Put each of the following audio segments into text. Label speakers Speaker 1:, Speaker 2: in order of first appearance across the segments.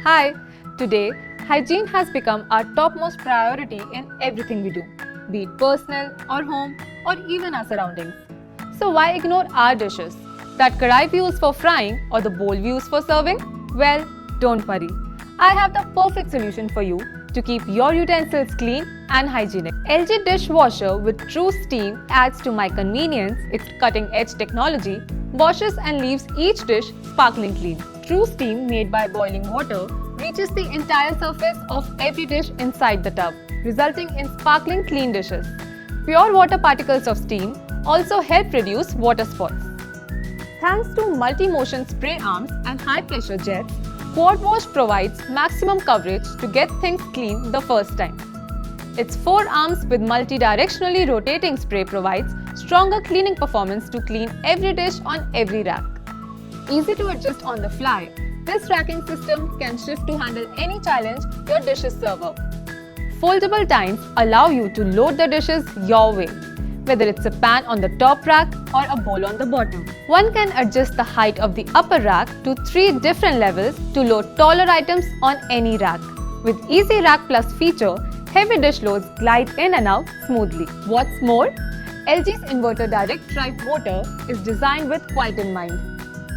Speaker 1: Hi! Today, hygiene has become our topmost priority in everything we do, be it personal or home or even our surroundings. So why ignore our dishes? That karai we use for frying or the bowl we use for serving? Well, don't worry. I have the perfect solution for you to keep your utensils clean and hygienic. LG Dishwasher with True Steam adds to my convenience. Its cutting-edge technology washes and leaves each dish sparkling clean. True Steam, made by boiling water, reaches the entire surface of every dish inside the tub, resulting in sparkling clean dishes. Pure water particles of steam also help reduce water spots. Thanks to multi-motion spray arms and high-pressure jets, Quad Wash provides maximum coverage to get things clean the first time. Its 4 arms with multi-directionally rotating spray provides stronger cleaning performance to clean every dish on every rack. Easy to adjust on the fly, this racking system can shift to handle any challenge your dishes serve up. Foldable tines allow you to load the dishes your way, whether it's a pan on the top rack or a bowl on the bottom. One can adjust the height of the upper rack to 3 different levels to load taller items on any rack. With Easy Rack Plus feature, heavy dish loads glide in and out smoothly. What's more, LG's inverter direct drive motor is designed with quiet in mind.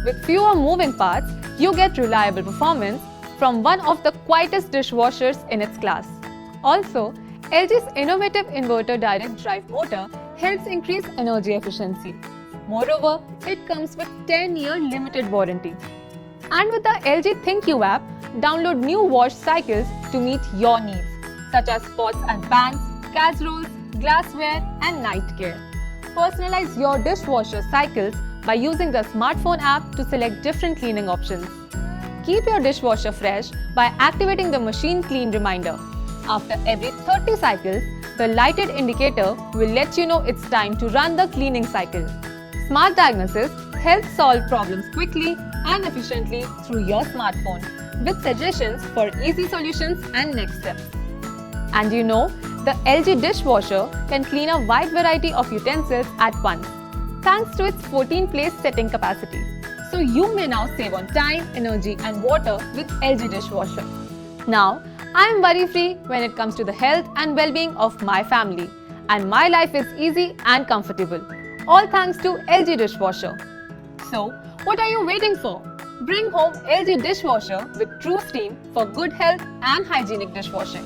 Speaker 1: With fewer moving parts, you get reliable performance from one of the quietest dishwashers in its class. Also, LG's innovative inverter direct drive motor helps increase energy efficiency. Moreover, it comes with 10-year limited warranty. And with the LG ThinkU app, download new wash cycles to meet your needs, such as pots and pans, casseroles, glassware, and night care. Personalize your dishwasher cycles by using the smartphone app to select different cleaning options. Keep your dishwasher fresh by activating the machine clean reminder. After every 30 cycles, the lighted indicator will let you know it's time to run the cleaning cycle. Smart Diagnosis helps solve problems quickly and efficiently through your smartphone, with suggestions for easy solutions and next steps. And you know, the LG dishwasher can clean a wide variety of utensils at once, thanks to its 14-place setting capacity. So you may now save on time, energy and water with LG dishwasher. Now, I am worry-free when it comes to the health and well-being of my family, and my life is easy and comfortable, all thanks to LG dishwasher. So, what are you waiting for? Bring home LG dishwasher with True Steam for good health and hygienic dishwashing.